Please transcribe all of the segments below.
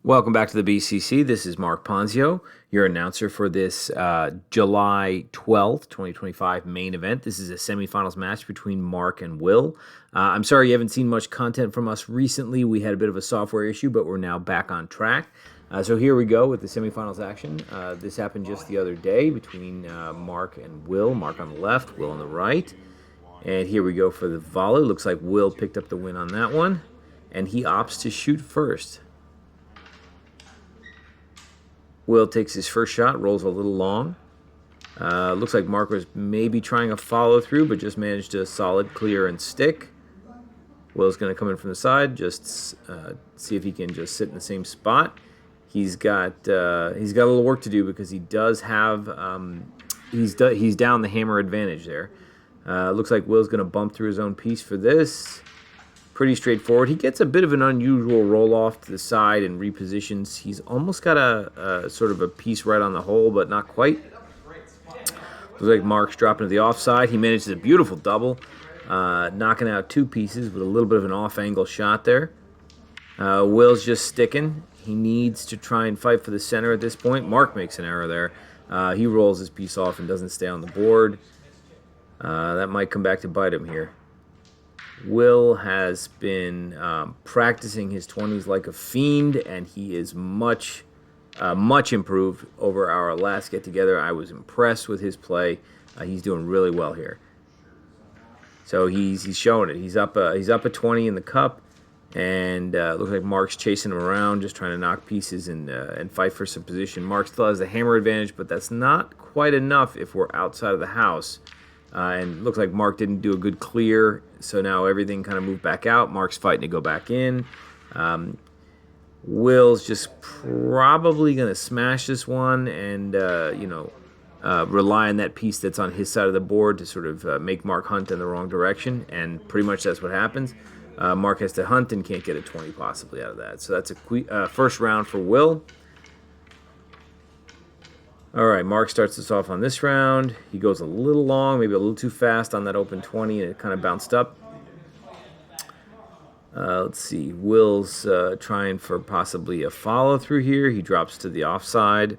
Welcome back to the BCC. This is Marc Ponzio, your announcer for this July 12th, 2025 main event. This is a semifinals match between Marc and Will. I'm sorry you haven't seen much content from us recently. We had a bit of a software issue, but we're now back on track. So here we go with the semifinals action. This happened just the other day between Marc and Will. Marc on the left, Will on the right. And here we go for the volley. Looks like Will picked up the win on that one. And he opts to shoot first. Will takes his first shot, rolls a little long. Looks like Marc was maybe trying a follow-through, but just managed to solid clear and stick. Will's going to come in from the side, just see if he can just sit in the same spot. He's got a little work to do because he does have he's down the hammer advantage there. Looks like Will's going to bump through his own piece for this. Pretty straightforward. He gets a bit of an unusual roll off to the side and repositions. He's almost got a sort of a piece right on the hole, but not quite. Looks like Marc's dropping to the offside. He manages a beautiful double, knocking out two pieces with a little bit of an off-angle shot there. Will's just sticking. He needs to try and fight for the center at this point. Marc makes an error there. He rolls his piece off and doesn't stay on the board. That might come back to bite him here. Will has been practicing his 20s like a fiend, and he is much improved over our last get-together. I was impressed with his play. He's doing really well here. So he's showing it. He's up a 20 in the cup, and looks like Marc's chasing him around, just trying to knock pieces and fight for some position. Marc still has the hammer advantage, but that's not quite enough if we're outside of the house. And looks like Marc didn't do a good clear, so now everything kind of moved back out. Marc's fighting to go back in. Will's just probably going to smash this one and, rely on that piece that's on his side of the board to sort of make Marc hunt in the wrong direction, and pretty much that's what happens. Marc has to hunt and can't get a 20 possibly out of that. So that's a first round for Will. All right, Marc starts us off on this round. He goes a little long, maybe a little too fast on that open 20, and it kind of bounced up. Let's see. Will's trying for possibly a follow-through here. He drops to the offside.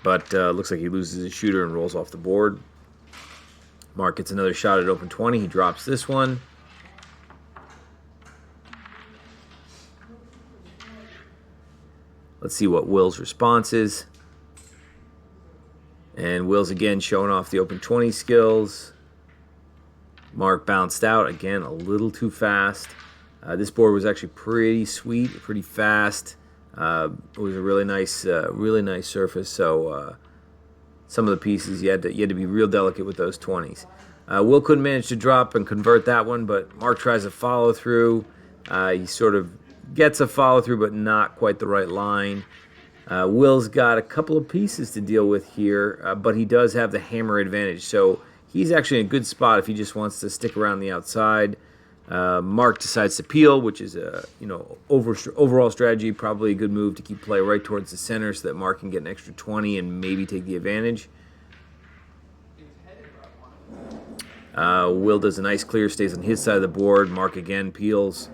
But looks like he loses his shooter and rolls off the board. Marc gets another shot at open 20. He drops this one. Let's see what Will's response is. And Will's again showing off the open 20 skills. Marc bounced out, again, a little too fast. This board was actually pretty sweet, pretty fast. It was a really nice surface. So some of the pieces, you had to be real delicate with those 20s. Will couldn't manage to drop and convert that one, but Marc tries a follow through. He sort of gets a follow-through, but not quite the right line. Will's got a couple of pieces to deal with here, but he does have the hammer advantage. So he's actually in a good spot if he just wants to stick around the outside. Marc decides to peel, which is a overall strategy, probably a good move to keep play right towards the center so that Marc can get an extra 20 and maybe take the advantage. Will does a nice clear, stays on his side of the board. Marc again peels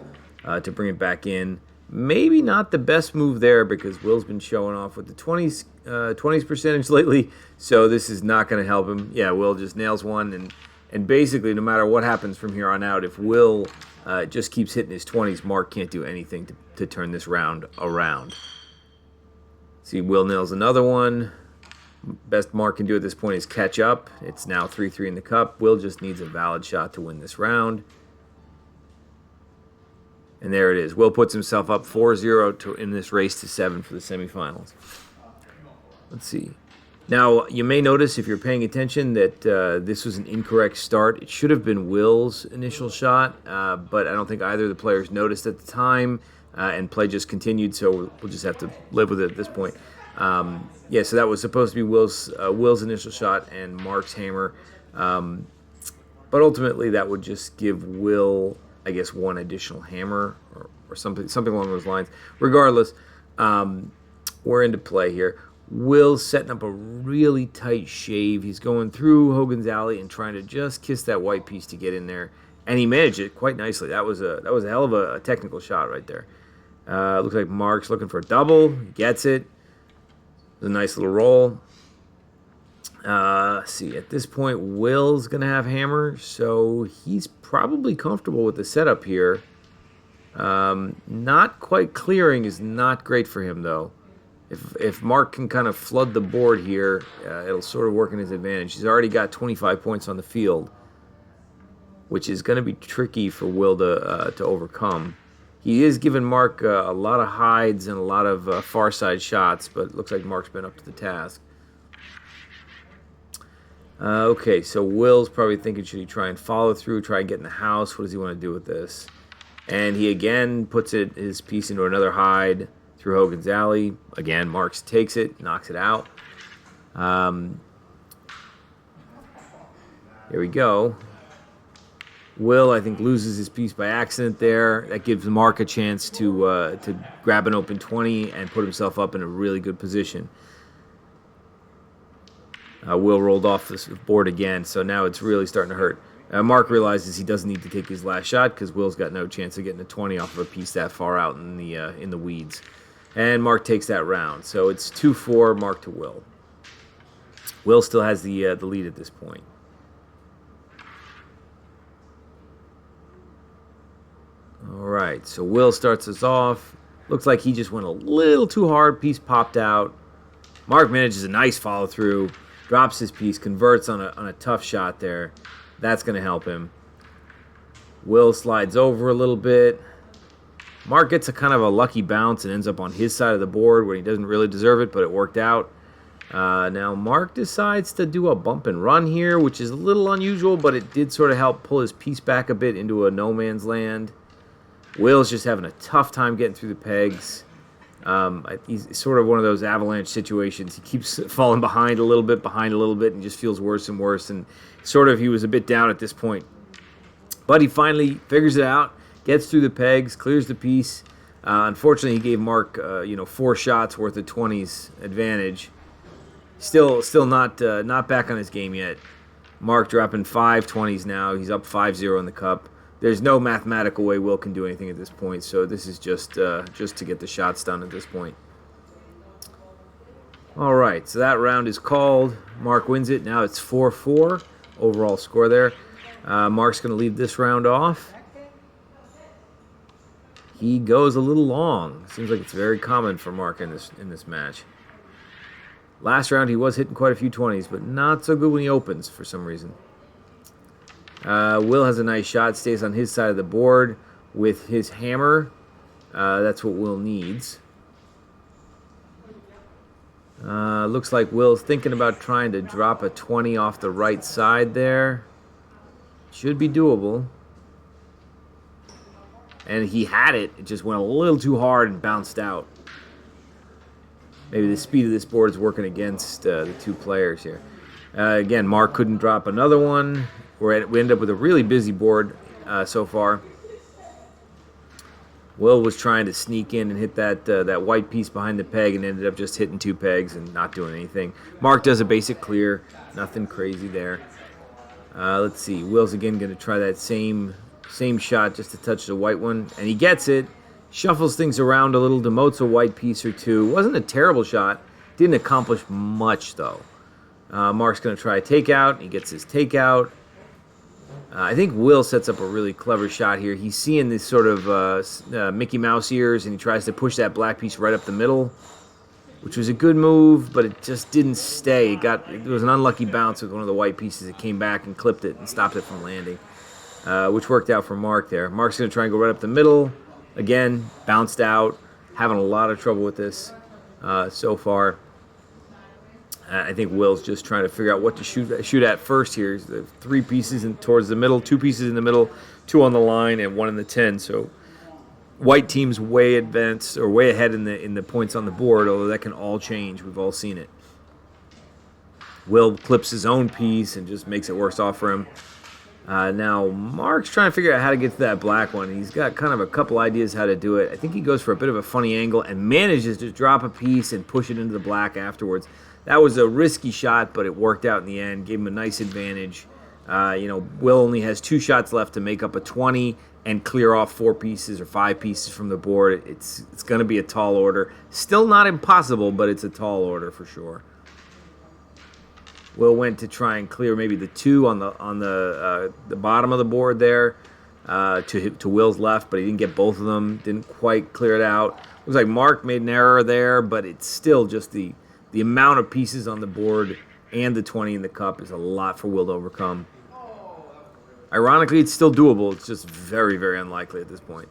to bring it back in. Maybe not the best move there because Will's been showing off with the 20s percentage lately, so this is not going to help him. Yeah, Will just nails one, and basically no matter what happens from here on out, if Will just keeps hitting his 20s, Marc can't do anything to turn this round around. See, Will nails another one. Best Marc can do at this point is catch up. It's now 3-3 in the cup. Will just needs a valid shot to win this round. And there it is. Will puts himself up 4-0 in this race to 7 for the semifinals. Let's see. Now, you may notice if you're paying attention that this was an incorrect start. It should have been Will's initial shot, but I don't think either of the players noticed at the time, and play just continued, so we'll just have to live with it at this point. So that was supposed to be Will's initial shot and Marc's hammer. But ultimately, that would just give Will, I guess, one additional hammer or something along those lines. Regardless, we're into play here. Will's setting up a really tight shave. He's going through Hogan's Alley and trying to just kiss that white piece to get in there, and he managed it quite nicely. That was a hell of a technical shot right there. Looks like Marc's looking for a double. He gets it. It's a nice little roll. See, at this point, Will's going to have hammer, so he's probably comfortable with the setup here. Not quite clearing is not great for him, though. If Marc can kind of flood the board here, it'll sort of work in his advantage. He's already got 25 points on the field, which is going to be tricky for Will to overcome. He is giving Marc a lot of hides and a lot of far side shots, but it looks like Marc's been up to the task. Okay, so Will's probably thinking, should he try and follow through, try and get in the house? What does he want to do with this? And he again puts his piece into another hide through Hogan's Alley. Again, Marc takes it, knocks it out. Here we go. Will, I think, loses his piece by accident there. That gives Marc a chance to grab an open 20 and put himself up in a really good position. Will rolled off this board again, so now it's really starting to hurt. Marc realizes he doesn't need to take his last shot because Will's got no chance of getting a 20 off of a piece that far out in the weeds. And Marc takes that round, so it's 2-4, Marc to Will. Will still has the lead at this point. All right, so Will starts us off. Looks like he just went a little too hard. Piece popped out. Marc manages a nice follow through, drops his piece, converts on a tough shot there. That's going to help him. Will slides over a little bit. Marc gets a kind of a lucky bounce and ends up on his side of the board where he doesn't really deserve it, but it worked out. Now Marc decides to do a bump and run here, which is a little unusual, but it did sort of help pull his piece back a bit into a no man's land. Will's just having a tough time getting through the pegs. He's sort of one of those avalanche situations. He keeps falling behind a little bit, and just feels worse and worse. And sort of he was a bit down at this point. But he finally figures it out, gets through the pegs, clears the piece. Unfortunately, he gave Marc 4 shots worth of 20s advantage. Still not back on his game yet. Marc dropping 5 20s now. He's up 5-0 in the cup. There's no mathematical way Will can do anything at this point, so this is just to get the shots done at this point. All right, so that round is called. Marc wins it. Now it's 4-4 overall score there. Marc's going to leave this round off. He goes a little long. Seems like it's very common for Marc in this match. Last round he was hitting quite a few 20s, but not so good when he opens for some reason. Will has a nice shot, stays on his side of the board with his hammer. That's what Will needs. Looks like Will's thinking about trying to drop a 20 off the right side there. Should be doable. And he had it. It just went a little too hard and bounced out. Maybe the speed of this board is working against the two players here. Again, Marc couldn't drop another one. We end up with a really busy board so far. Will was trying to sneak in and hit that white piece behind the peg and ended up just hitting 2 pegs and not doing anything. Marc does a basic clear. Nothing crazy there. Let's see. Will's again going to try that same shot just to touch the white one. And he gets it. Shuffles things around a little. Demotes a white piece or 2. Wasn't a terrible shot. Didn't accomplish much, though. Marc's going to try a takeout. He gets his takeout. I think Will sets up a really clever shot here. He's seeing this sort of Mickey Mouse ears, and he tries to push that black piece right up the middle, which was a good move, but it just didn't stay. It was an unlucky bounce with one of the white pieces. It came back and clipped it and stopped it from landing, which worked out for Marc there. Marc's going to try and go right up the middle. Again, bounced out. Having a lot of trouble with this so far. I think Will's just trying to figure out what to shoot at first here. The 3 pieces towards the middle, 2 pieces in the middle, 2 on the line, and 1 in the 10. So white team's way advanced or way ahead in the points on the board, although that can all change. We've all seen it. Will clips his own piece and just makes it worse off for him. Now Marc's trying to figure out how to get to that black one. He's got kind of a couple ideas how to do it. I think he goes for a bit of a funny angle and manages to drop a piece and push it into the black afterwards. That was a risky shot, but it worked out in the end. Gave him a nice advantage. Will only has 2 shots left to make up a 20. and clear off 4 pieces or 5 pieces from the board. It's going to be a tall order. Still not impossible, but it's a tall order for sure. Will went to try and clear maybe the 2 on the bottom of the board there to Will's left, but he didn't get both of them. Didn't quite clear it out. Looks like Marc made an error there, but it's still just the amount of pieces on the board and the 20 in the cup is a lot for Will to overcome. Ironically, it's still doable. It's just very, very unlikely at this point.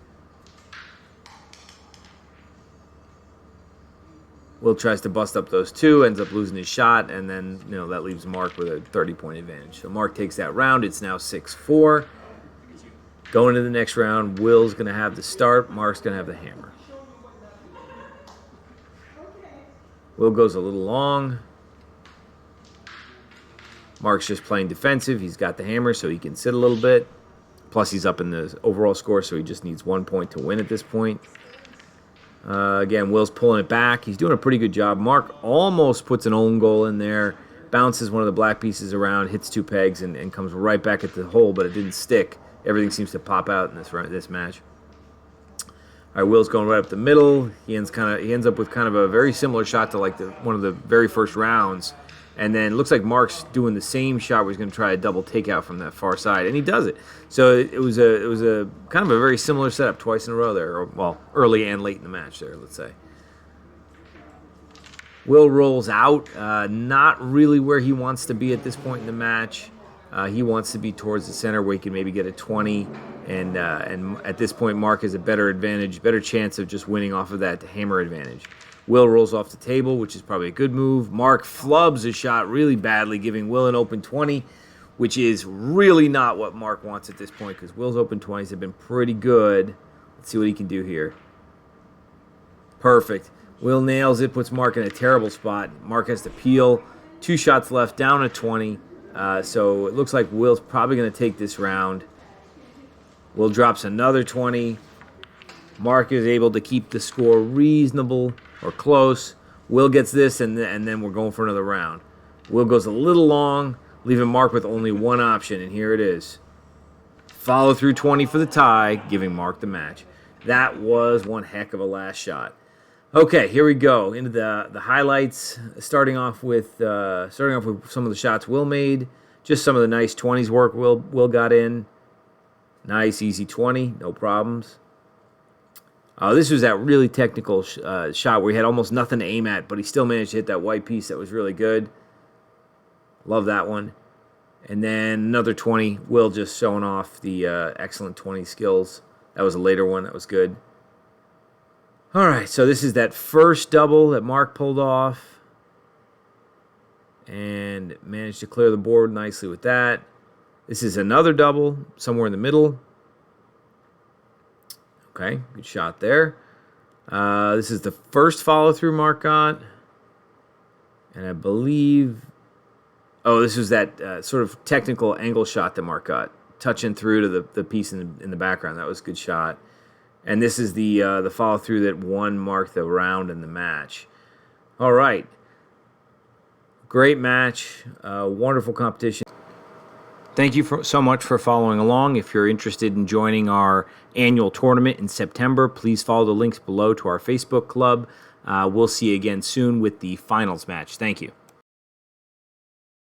Will tries to bust up those 2, ends up losing his shot, and then that leaves Marc with a 30-point advantage. So Marc takes that round. It's now 6-4. Going into the next round, Will's going to have the start. Marc's going to have the hammer. Will goes a little long. Marc's just playing defensive. He's got the hammer, so he can sit a little bit. Plus, he's up in the overall score, so he just needs 1 point to win at this point. Again, Will's pulling it back. He's doing a pretty good job. Marc almost puts an own goal in there, bounces one of the black pieces around, hits 2 pegs, and comes right back at the hole, but it didn't stick. Everything seems to pop out in this match. All right, Will's going right up the middle. He ends up with kind of a very similar shot to like one of the very first rounds. And then it looks like Marc's doing the same shot where he's going to try a double takeout from that far side, and he does it. So it was a kind of a very similar setup twice in a row there, or well, early and late in the match there, let's say. Will rolls out, not really where he wants to be at this point in the match. He wants to be towards the center where he can maybe get a 20, and at this point Marc has a better chance of just winning off of that hammer advantage. Will rolls off the table, which is probably a good move. Marc flubs a shot really badly, giving Will an open 20, which is really not what Marc wants at this point because Will's open 20s have been pretty good. Let's see what he can do here. Perfect. Will nails it, puts Marc in a terrible spot. Marc has to peel. 2 shots left, down a 20. So it looks like Will's probably going to take this round. Will drops another 20. Marc is able to keep the score reasonable or close. Will gets this, and then we're going for another round. Will goes a little long, leaving Marc with only one option, and here it is. Follow through 20 for the tie, giving Marc the match. That was one heck of a last shot. Okay, here we go into the highlights. Starting off with some of the shots Will made. Just some of the nice 20s work Will got in. Nice, easy 20, no problems. This was that really technical shot where he had almost nothing to aim at, but he still managed to hit that white piece that was really good. Love that one. And then another 20. Will just showing off the excellent 20 skills. That was a later one. That was good. All right, so this is that first double that Marc pulled off and managed to clear the board nicely with that. This is another double somewhere in the middle. Okay, good shot there. This is the first follow-through Marc got. And I believe... Oh, this was that sort of technical angle shot that Marc got. Touching through to the piece in the background. That was a good shot. And this is the follow-through that won Marc the round in the match. All right. Great match. Wonderful competition. Thank you so much for following along. If you're interested in joining our annual tournament in September, please follow the links below to our Facebook club. We'll see you again soon with the finals match. Thank you.